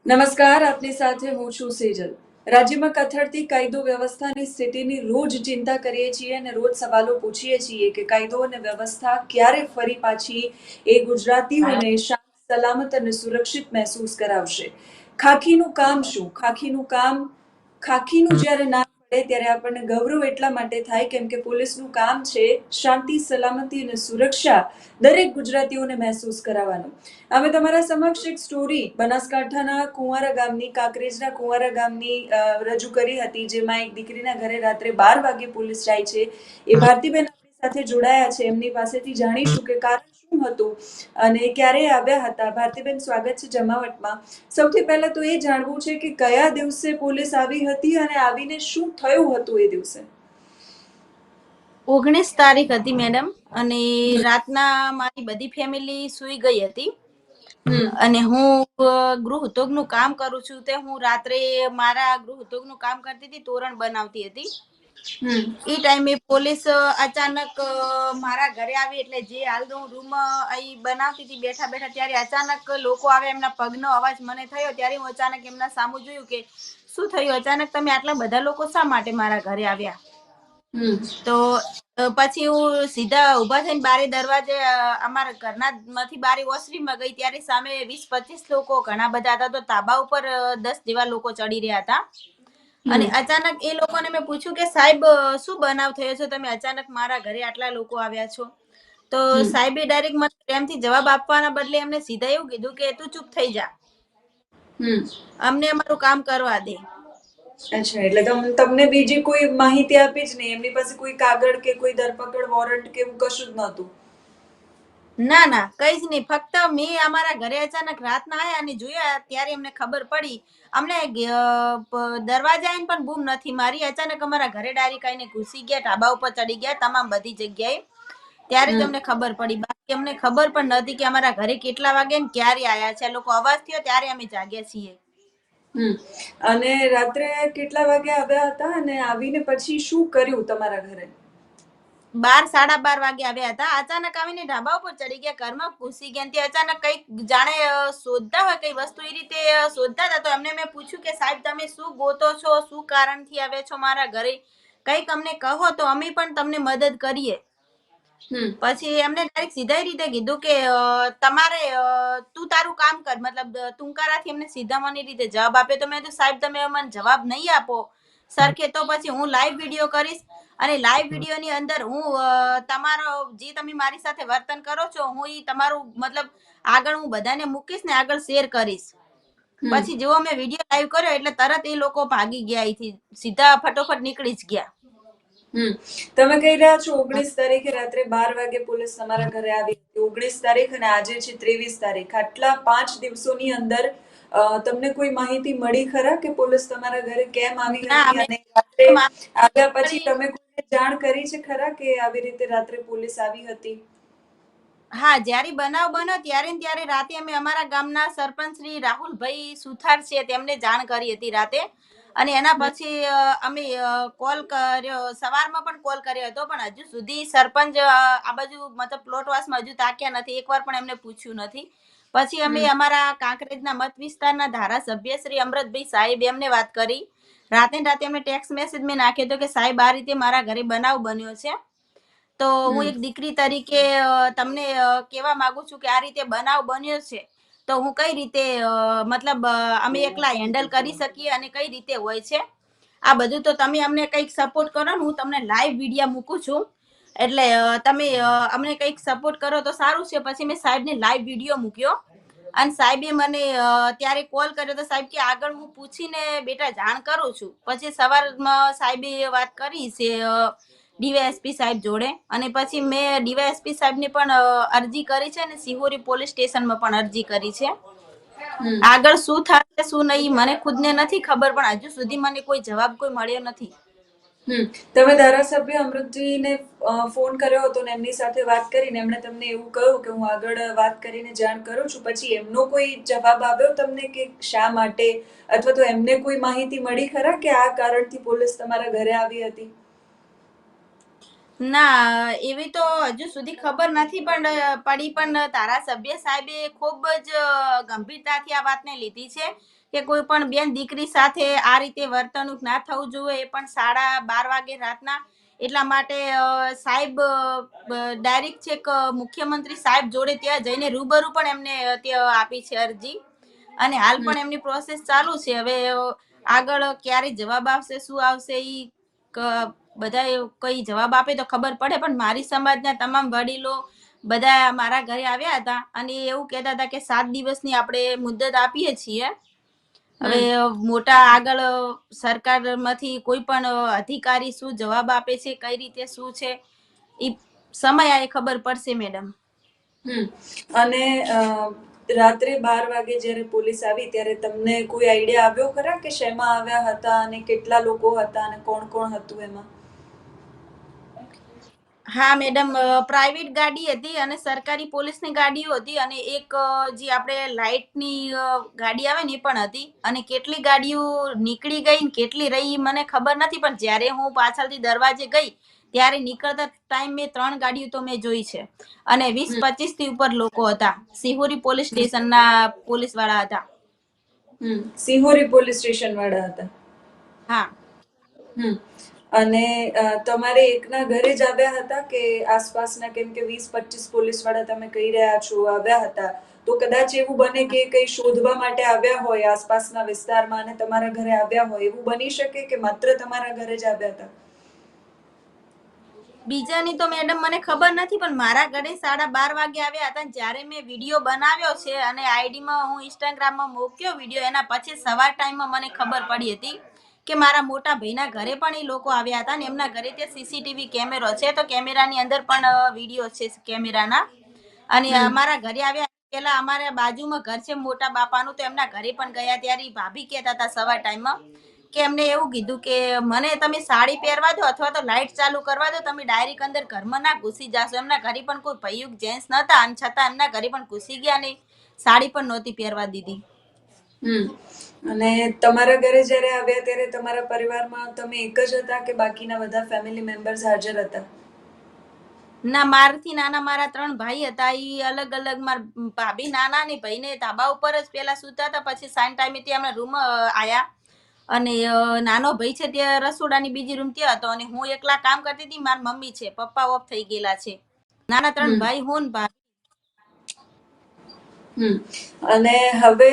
નમસ્કાર, આપની સાથે હું છું સેજલ. રાજ્યમાં કથળતી કાયદો વ્યવસ્થાની સ્થિતિની રોજ ચિંતા કરીએ છીએ અને રોજ સવાલો પૂછીએ છીએ કે કાયદો અને વ્યવસ્થા ક્યારે ફરી પાછી એ ગુજરાતીઓને શાંત, સલામત અને સુરક્ષિત મહેસૂસ કરાવશે. ખાખીનું કામ શું? ખાખીનું જ્યારે નામ પડે ત્યારે આપણને ગૌરવ એટલા માટે થાય કેમ કે પોલીસનું કામ છે શાંતિ, સલામતી અને સુરક્ષા દરેક ગુજરાતીઓને મહેસૂસ કરાવવાનું. અમે તમારા સમક્ષ એક સ્ટોરી બનાસકાંઠાના કુંવારા ગામની, કાંકરેજના કુંવારા ગામની રજૂ કરી હતી, જેમાં એક દીકરીના ઘરે રાત્રે 12 વાગે પોલીસ જાય છે. એ ભારતીબેન આપણી સાથે જોડાયા છે, એમની પાસેથી જાણીશું કે કારણ શું હતું અને ક્યારે આવ્યા હતા. ભારતીબેન, સ્વાગત છે જમાવટમાં. સૌથી પહેલા તો એ જાણવું છે કે કયા દિવસે પોલીસ આવી હતી અને આવીને શું થયું હતું એ દિવસે. 19 તારીખ હતી મેડમ, અને રાતના મારી બધી ફેમિલી સુઈ ગઈ હતી અને હું ગૃહ ઉદ્યોગનું કામ કરું છું. તે હું રાત્રે મારા ગૃહ ઉદ્યોગનું કામ કરતી હતી, તોરણ બનાવતી હતી. એ ટાઈમે પોલીસ અચાનક મારા ઘરે આવી, એટલે જે હાલ હું રૂમ અહીં બનાવતી હતી બેઠા બેઠા, ત્યારે અચાનક લોકો આવે, એમના પગનો અવાજ મને થયો. ત્યારે હું અચાનક એમના સામું જોયું કે શું થયું, અચાનક તમે આટલા બધા લોકો શા માટે મારા ઘરે આવ્યા. તો પછી હું સીધા ઉભા થઈને બારે દરવાજે અમારા ઘરના માંથી બારે ઓસરીમાં ગઈ, ત્યારે સામે 20-25 લોકો ઘણા બધા હતા. તો તાબા ઉપર 10 જેવા લોકો ચડી રહ્યા હતા. અને અચાનક એ લોકોને મેં પૂછ્યું કે સાહેબ, શું બનાવ થયો છે, તમે અચાનક મારા ઘરે આટલા લોકો આવ્યા છો. તો સાહેબે ડાયરેક્ટ મને પ્રેમથી જવાબ આપવાના બદલે એમને સીધા એવું કીધું કે તું ચૂપ થઈ જા, અમને અમારું કામ કરવા દે. અચ્છા, એટલે તમને બીજી કોઈ માહિતી આપી જ નહીં? એમની પાસે કોઈ કાગળ કે કોઈ ધરપકડ વોરંટ કે એવું કશું જ નહોતું? ના ના, કઈ જ નહીં. ફક્ત મેં અમારા ઘરે અચાનક રાતના આયા અને જોયા, ત્યારે અમને ખબર પડી. અમને દરવાજા આવીને પણ બૂમ નથી મારી, અચાનક અમારા ઘરે ડાયરેક્ટ આવીને ઘૂસી ગયા, ઢાબા ઉપર ચડી ગયા, તમામ બધી જગ્યાએ. ત્યારે જ અમને ખબર પડી, બાકી અમને ખબર પણ નથી કે અમારા ઘરે કેટલા વાગે ને ક્યારે આયા છે. લોકો અવાજ થયો ત્યારે અમે જાગ્યા છીએ. અને રાત્રે કેટલા વાગે આવ્યા હતા અને આવીને પછી શું કર્યું તમારા ઘરે? 12-12:30 વાગે આવ્યા હતા. અચાનક આવીને ઢાબા ઉપર ચડી ગયા, ઘરમાં ઘૂસી ગયા. તે અચાનક કઈક જાણે શોધતા હોય કઈ વસ્તુ, એ રીતે શોધતા હતા. તો એમને મેં પૂછ્યું કે સાહેબ, તમે શું ગોતો છો, શું કારણથી આવ્યા છો મારા ઘરે, કઈક અમને કહો તો અમે પણ તમને મદદ કરીએ. પછી એમને ડાયરેક્ટ સીધા રીતે કીધું કે તમારે તું તારું કામ કર, મતલબ તુંકારાથી એમને સીધા મને રીતે જવાબ આપ્યો. તો મેં તો સાહેબ, તમે મને જવાબ નહીં આપો સરખે, તો પછી હું લાઈવ વિડીયો કરીશ અને લાઈવ વિડીયો ની અંદર હું તમારો જે તમે મારી સાથે વર્તન કરો છો, હું ઈ તમારું મતલબ આગળ હું બધાને મૂકીશ ને આગળ શેર કરીશ. પછી જેવો મેં વિડીયો લાઈવ કર્યો એટલે તરત એ લોકો ભાગી ગયા, અહીંથી સીધા ફટોફટ નીકળી જ ગયા. તમે કહી રહ્યા છો 19 તારીખે રાત્રે 12 વાગે પોલીસ તમારા ઘરે આવી હતી. 19 તારીખ અને આજે છે 23 તારીખ. આટલા 5 દિવસોની અંદર તમને કોઈ માહિતી મળી ખરા કે પોલીસ તમારા ઘરે કેમ આવી હતી? અને રાત્રે આવ્યા પછી તમે કોઈને જાણ કરી છે ખરા કે આવી રીતે રાત્રે પોલીસ આવી હતી? હા, જ્યારે બનાવ બન્યો ત્યારે રાતે અમે અમારા ગામના સરપંચ શ્રી રાહુલભાઈ સુથાર છે તેમને જાણ કરી હતી રાતે. અને એના પછી અમે કોલ કર્યો, સવારમાં પણ કોલ કર્યો હતો, પણ હજુ સુધી સરપંચ આ બાજુ મતલબ પ્લોટવાસમાં હજુ તાક્યા નથી, એકવાર પણ એમને પૂછ્યું નથી. પછી અમે અમારા કાંકરેજના મત વિસ્તારના ધારાસભ્ય શ્રી અમૃતભાઈ સાહેબ એમને વાત કરી. રાતે એમને ટેક્સ્ટ મેસેજ મેં નાખ્યો હતો કે સાહેબ, આ રીતે મારા ઘરે બનાવ બન્યો છે, તો હું એક દીકરી તરીકે તમને કહેવા માંગુ છું કે આ રીતે બનાવ બન્યો છે, તો હું કઈ રીતે મતલબ અમે એકલા હેન્ડલ કરી શકીએ અને કઈ રીતે હોય છે, આ બધું તો તમે અમને કઈક સપોર્ટ કરો ને. હું તમને લાઈવ વિડીયો મૂકું છું, એટલે તમે અમને કઈક સપોર્ટ કરો તો સારું છે. પછી મેં સાહેબને લાઈવ વિડીયો મૂક્યો અને સાહેબે મને ત્યારે કોલ કર્યો. તો સાહેબ કે આગળ હું પૂછીને બેટા જાણ કરું છું. પછી સવારમાં સાહેબે વાત કરી છે ડીવાયએસપી સાહેબ જોડે, અને પછી મેં ડીવાયએસપી સાહેબને પણ અરજી કરી છે અને સિહોરી પોલીસ સ્ટેશનમાં પણ અરજી કરી છે. આગળ શું થશે શું નહીં મને ખુદને નથી ખબર, પણ હજુ સુધી મને કોઈ જવાબ કોઈ મળ્યો નથી. તમે ધારાસભ્ય અમૃતજીને ફોન કર્યો હતો ને એમની સાથે વાત કરીને એમણે તમને એવું કહ્યું કે હું આગળ વાત કરીને જાણ કરું છું, પછી એમનો કોઈ જવાબ આવ્યો તમને કે શા માટે, અથવા તો એમને કોઈ માહિતી મળી ખરા કે આ કારણથી પોલીસ તમારા ઘરે આવી હતી? ના, એવી તો હજુ સુધી ખબર નથી પણ ધારાસભ્ય સાહેબે ખૂબ જ ગંભીરતાથી આ વાતને લીધી છે કે કોઈ પણ બેન દીકરી સાથે આ રીતે વર્તણૂક ના થવું જોઈએ, એ પણ 12:30 વાગે રાતના. એટલા માટે સાહેબ ડાયરેક્ટ છેક મુખ્યમંત્રી સાહેબ જોડે ત્યાં જઈને રૂબરૂ પણ એમને ત્યાં આપી છે અરજી, અને હાલ પણ એમની પ્રોસેસ ચાલુ છે. હવે આગળ ક્યારે જવાબ આવશે, શું આવશે, ઈ બધા કઈ જવાબ આપે તો ખબર પડે. પણ મારી સમાજના તમામ વડીલો બધા મારા ઘરે આવ્યા હતા અને એવું કહેતા હતા કે 7 દિવસની આપણે મુદત આપીએ છીએ. હવે મોટા આગળ સરકારમાંથી કોઈ પણ અધિકારી શું જવાબ આપે છે, કઈ રીતે શું છે, એ સમય આ ખબર પડશે મેડમ. અને રાત્રે 12 વાગે જ્યારે પોલીસ આવી ત્યારે તમને કોઈ આઈડિયા આવ્યો ખરા કે શેમાં આવ્યા હતા અને કેટલા લોકો હતા અને કોણ કોણ હતું એમાં? હા મેડમ, પ્રાઇવેટ ગાડી હતી અને સરકારી પોલીસની ગાડીઓ હતી, અને એક જે આપણે લાઇટની ગાડી આવે ને એ પણ હતી. અને કેટલી ગાડીઓ નીકળી ગઈ ને કેટલી રહી મને ખબર નથી, પણ જ્યારે હું પાછળથી દરવાજે ગઈ ત્યારે નીકળતા ટાઈમ મેં 3 ગાડીઓ તો મેં જોઈ છે, અને 20-25 થી ઉપર લોકો હતા. સિહોરી પોલીસ સ્ટેશનના પોલીસ વાળા હતા. સિહોરી પોલીસ સ્ટેશન વાળા હતા. હા. અને તમારે એકના ઘરે જ આવ્યા હતા કે આસપાસના? કેમ કે 20-25 પોલીસ વાળા તમે કહી રહ્યા છો આવ્યા હતા, તો કદાચ એવું બને કે કઈ શોધવા માટે આવ્યા હોય આસપાસના વિસ્તારમાં અને તમારા ઘરે આવ્યા હોય, એવું બની શકે કે માત્ર તમારા ઘરે જ આવ્યા હતા? બીજાની તો મેડમ મને ખબર નથી, પણ મારા ઘરે 12:30 વાગે આવ્યા હતા. જ્યારે મેં વિડીયો બનાવ્યો છે અને આઈડીમાં હું ઇન્સ્ટાગ્રામમાં મૂક્યો વિડીયો, એના પછી સવાર ટાઈમમાં મને ખબર પડી હતી કે મારા મોટા ભાઈના ઘરે પણ એ લોકો આવ્યા હતા, અને એમના ઘરે ત્યાં સીસીટીવી કેમેરો છે, તો કેમેરાની અંદર પણ વિડીયો છે કેમેરાના. અને અમારા ઘરે આવ્યા પેલા અમારા બાજુમાં ઘર છે મોટા બાપાનું, તો એમના ઘરે પણ ગયા. ત્યારે ભાભી કહેતા હતા સવાર ટાઈમમાં કે એમને એવું કીધું કે મને તમે સાડી પહેરવા દો અથવા તો લાઈટ ચાલુ કરવા દો, તમે ડાયરેક્ટ અંદર ઘરમાં ના ઘૂસી જાશો. એમના ઘરે પણ કોઈ ભયુક જેન્ટ્સ નતા, અને છતાં એમના ઘરે પણ ઘૂસી ગયા ને સાડી પણ નહોતી પહેરવા દીધી. અને તમારા ઘરે જ્યારે આવ્યા ત્યારે તમારા પરિવારમાં તમે એક જ હતા કે બાકીના બધા ફેમિલી મેમ્બર્સ હાજર હતા? ના, મારથી નાના મારા 3 ભાઈ હતા, એ અલગ અલગ. મારા ભાભી નાના ને ભાઈને ધાબા ઉપર જ પેલા સુતા હતા, પછી સાંજ ટાઈમે ત્યાં અમે રૂમ આયા, અને નાનો ભાઈ છે તે રસોડાની બીજી રૂમ ત્યાં હતો, અને હું એકલા કામ કરતી હતી. મારી મમ્મી છે, પપ્પા ઓફ થઈ ગયેલા છે. નાના 3 ભાઈ હું ને ભાભી. અને હવે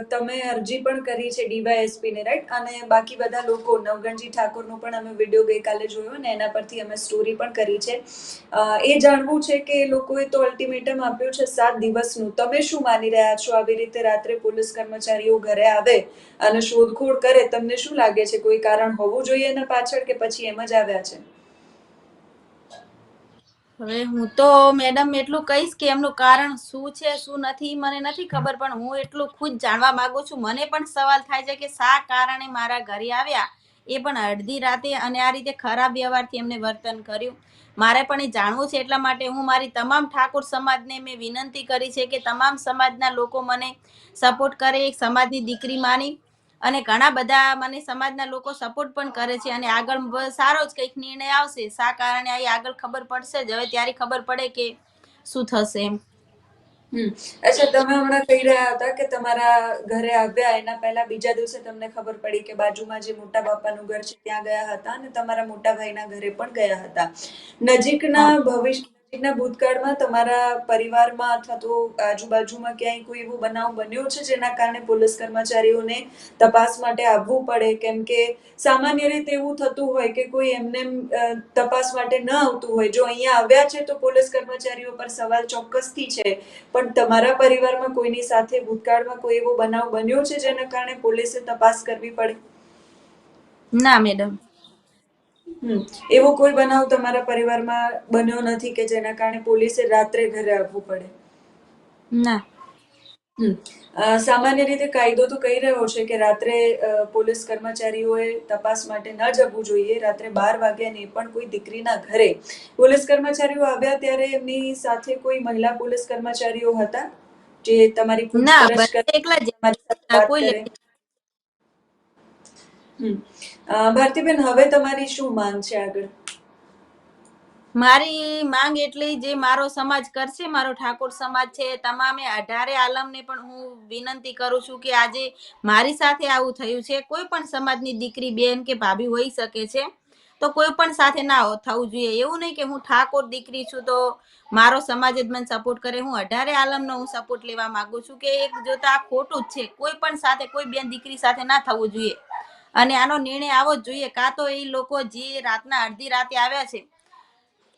તમે અરજી પણ કરી છે ડીવાયએસપી ને, રાઈટ? અને બાકી બધા લોકો, નવગણજી ઠાકોરનો પણ અમે વિડીયો ગઈકાલે જોયો ને એના પરથી અમે સ્ટોરી પણ કરી છે. એ જાણવું છે કે એ લોકોએ તો અલ્ટિમેટમ આપ્યું છે 7 દિવસનું. તમે શું માની રહ્યા છો? આવી રીતે રાત્રે પોલીસ કર્મચારીઓ ઘરે આવે અને શોધખોળ કરે, તમને શું લાગે છે કોઈ કારણ હોવું જોઈએ એના પાછળ કે પછી એમ જ આવ્યા છે? હવે હું તો મેડમ એટલું કહીશ કે એમનું કારણ શું છે શું નથી મને નથી ખબર, પણ હું એટલું ખુદ જાણવા માંગુ છું. મને પણ સવાલ થાય છે કે શા કારણે મારા ઘરે આવ્યા, એ પણ અડધી રાતે, અને આ રીતે ખરાબ વ્યવહારથી એમને વર્તન કર્યું. મારે પણ એ જાણવું છે. એટલા માટે હું મારી તમામ ઠાકોર સમાજને મેં વિનંતી કરી છે કે તમામ સમાજના લોકો મને સપોર્ટ કરે, એક સમાજની દીકરી માની. અને ઘણા બધા મને સમાજના લોકો સપોર્ટ પણ કરે છે, અને આગળ સારો જ કંઈક નિર્ણય આવશે. શા કારણે આવી આગળ ખબર પડશે જ. હવે ત્યારે ખબર પડે કે શું થશે એમ. અચ્છા, તમે હમણાં કહી રહ્યા હતા કે તમારા ઘરે આવ્યા એના પહેલા બીજા દિવસે તમને ખબર પડી કે બાજુમાં જે મોટા બાપાનું ઘર છે ત્યાં ગયા હતા, અને તમારા મોટા ભાઈના ઘરે પણ ગયા હતા. નજીકના નજીકના ભૂતકાળમાં તમારા પરિવારમાં અથવા તો આજુબાજુમાં ક્યાંય કોઈ એવો બનાવ બન્યો છે જેના કારણે પોલીસ કર્મચારીઓને તપાસ માટે આવવું પડે? કેમ કે સામાન્ય રીતે એવું થતું હોય કે કોઈ એમને તપાસ માટે ન આવતું હોય. જો અહીંયા આવ્યા છે તો પોલીસ કર્મચારીઓ પર સવાલ ચોક્કસથી છે, પણ તમારા પરિવારમાં કોઈની સાથે ભૂતકાળમાં કોઈ એવો બનાવ બન્યો છે જેના કારણે પોલીસે તપાસ કરવી પડે? ના મેડમ. એવો કોઈ બનાવ તમારા પરિવારમાં બન્યો નથી કે જેના કારણે પોલીસે રાત્રે ઘરે આવવું પડે? ના. સામાન્ય રીતે કાયદો તો કહી રહ્યો છે કે રાત્રે પોલીસ કર્મચારીઓએ તપાસ માટે ન જવું જોઈએ. રાત્રે 12 વાગ્યા ને પણ કોઈ દીકરીના ઘરે પોલીસ કર્મચારીઓ આવ્યા ત્યારે એમની સાથે કોઈ મહિલા પોલીસ કર્મચારીઓ હતા જે તમારી ના, પૂછપરછ કરે, બધા એકલા જ તમારી સાથે હતા, વાત કોઈ કરે? ભારતીબેન, હવે તમારી શું માંગ છે આગળ? મારી માંગ એટલી, જે મારો સમાજ કરશે, મારો ઠાકોર સમાજ છે, તમામે 18 આલમને પણ હું વિનંતી કરું છું કે આજે મારી સાથે આવું થયું છે. કોઈ પણ સમાજની દીકરી, બેન કે ભાભી હોઈ શકે છે, તો કોઈ પણ સાથે ના થવું જોઈએ. એવું નહીં કે હું ઠાકોર દીકરી છું તો મારો સમાજ જ મને સપોર્ટ કરે. હું 18 આલમનો હું સપોર્ટ લેવા માંગુ છું કે એક જોતા આ ખોટું જ છે. કોઈ પણ સાથે, કોઈ બેન દીકરી સાથે ના થવું જોઈએ. અને આનો નિર્ણય આવો જ જોઈએ. કાં તો એ લોકો જે રાતના અડધી રાતે આવ્યા છે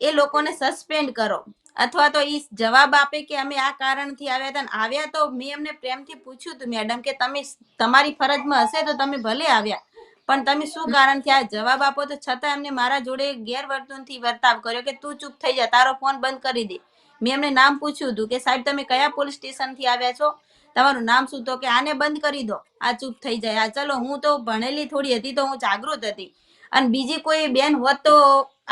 એ લોકોને સસ્પેન્ડ કરો, અથવા તો એ જવાબ આપે કે અમે આ કારણથી આવ્યા હતા. આવ્યા તો મેં એમને પ્રેમથી પૂછ્યું હતું, મેડમ, કે તમે તમારી ફરજમાં હશે તો તમે ભલે આવ્યા, પણ તમે શું કારણથી આ જવાબ આપો. તો છતાં એમને મારા જોડે ગેરવર્તનથી વર્તાવ કર્યો કે તું ચૂપ થઈ જા, તારો ફોન બંધ કરી દે. મેં એમને નામ પૂછ્યું હતું કે સાહેબ તમે કયા પોલીસ સ્ટેશનથી આવ્યા છો, તમારું નામ શું? તો કે આને બંધ કરી દો, આ ચૂપ થઈ જાય. આ ચલો, હું તો ભણેલી થોડી હતી તો હું જાગૃત હતી, અને બીજી કોઈ બેન હોત તો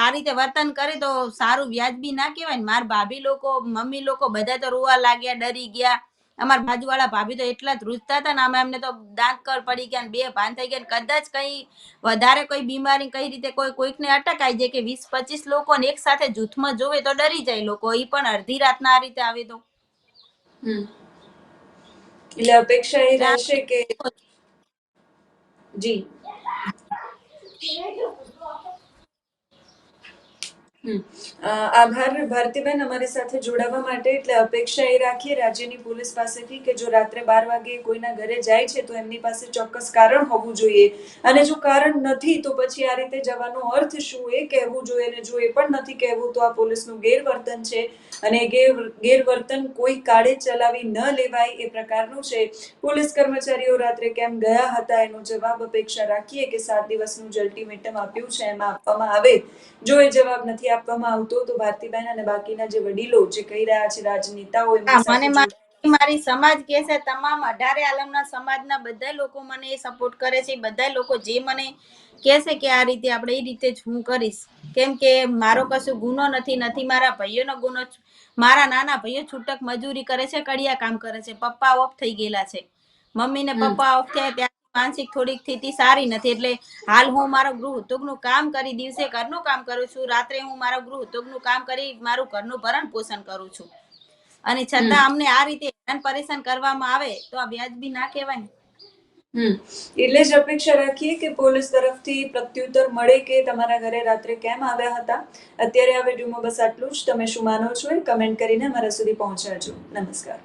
આ રીતે વર્તન કરે તો સારું, વ્યાજબી ના કહેવાય ને. મારા ભાભી લોકો, મમ્મી લોકો બધા તો રોવા લાગ્યા, ડરી ગયા. અમારા બાજુવાળા ભાભી તો એટલા ધ્રુજતા હતા ને, આમાં એમને તો દાંત કળ પડી ગયા ને બે ભાન થઈ ગયા. કદાચ કઈ વધારે કોઈ બીમારી કઈ રીતે કોઈકને અટક આવી જાય કે 20-25 લોકોને એક સાથે જૂથમાં જોવે તો ડરી જાય લોકો. એ પણ અડધી રાતના આ રીતે આવે તો એટલે અપેક્ષા એ રહેશે કે જી આભાર ભારતીબેન અમારી સાથે જોડાવા માટે. એટલે અપેક્ષા એ રાખીએ રાજ્યની પોલીસ પાસેથી કે જો રાત્રે 12 વાગે કોઈના ઘરે જાય છે તો એમની પાસે ચોક્કસ કારણ હોવું જોઈએ, અને જો કારણ નથી તો પછી આ રીતે જવાનો અર્થ શું એ કહેવું જોઈએ. અને જો એ પણ નથી કહેવું તો આ પોલીસનું ગેરવર્તન છે, અને ગેરવર્તન કોઈ કાળે ચલાવી ન લેવાય એ પ્રકારનું છે. પોલીસ કર્મચારીઓ રાત્રે કેમ ગયા હતા એનો જવાબ અપેક્ષા રાખીએ કે 7 દિવસનું જે અલ્ટિમેટમ આપ્યું છે એમાં આપવામાં આવે. જો એ જવાબ નથી આપવામાં આવતો તો ભારતીબેન અને બાકીના જે વડીલો જે કહી રહ્યા છે, રાજનેતાઓ, એમની સાથે મને મારી સમાજ કે છે, તમામ 18 આલમના સમાજના બધા લોકો મને સપોર્ટ કરે છે. બધા લોકો જે મને કે છે કે આ રીતે આપણે એ રીતે જ હું કરીશ, કેમ કે મારો કશું ગુનો નથી મારા ભાઈઓનો ગુનો. મારા નાના ભાઈઓ છૂટક મજૂરી કરે છે, કડિયા કામ કરે છે. પપ્પા ઓફ થઈ ગયેલા છે, મમ્મી ને પપ્પા ઓફ થયા ત્યાં માનસિક થોડીક સ્થિતિ સારી નથી. એટલે હાલ હું મારું ગૃહ ઉદ્યોગનું કામ કરી, દિવસે ઘરનું કામ કરું છું, રાત્રે હું મારું ગૃહ ઉદ્યોગનું કામ કરી મારું ઘરનું ભરણ પોષણ કરું છું. અને છતાં અમને આ રીતે હેરાન પરેશાન કરવામાં આવે તો આ વ્યાજબી ના કહેવાય. એટલે જ અપેક્ષા રાખીએ કે પોલીસ તરફથી પ્રત્યુત્તર મળે કે તમારા ઘરે રાત્રે કેમ આવ્યા હતા. અત્યારે આ વિડીયોમાં બસ આટલું જ. તમે શું માનો છો એ કમેન્ટ કરીને અમારા સુધી પહોંચાડજો. નમસ્કાર.